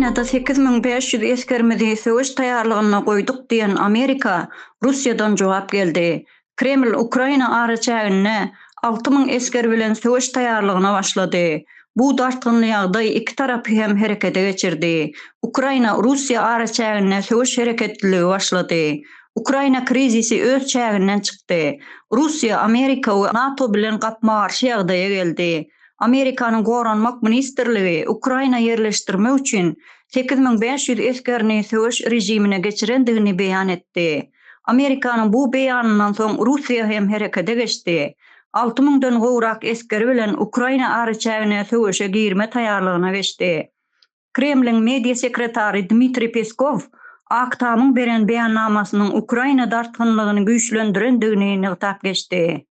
Ukrainada 8500 eskermedi söwüş taýarlygyna goýduk diýen Amerika Russiýadan jogap geldi. Kreml Ukraina araçagyny 6000 esker bilen söwüş taýarlygyna başlady. Bu dartgynly ýagdaý iki tarapy hem herekete geçirdi. Ukraina Russiýa araçagyna söwüş hereketligi başlady. Ukraina krizisi öz çäginden çykdy. Russiýa, Amerika we NATO bilen gapma-garşy ýagdaýa geldi. Amerikanyň Goranmak ministrligi Ukraina yerleşdirmek üçin 8500 eskerini söwüş rejimine geçirendigini beýan etdi. Amerikanyň bu beýanyndan soň Russiýa hem herekete geçdi. 6000-den gowrak eskeri bilen Ukraina araçagyna söwüşe girme taýarlygyna geçdi. Kremliň media sekretary Dmitri Peskov Aktamyň beren beýannamasynyň Ukraina dartgynlygyny güýçlendirendigini ňygytap geçdi.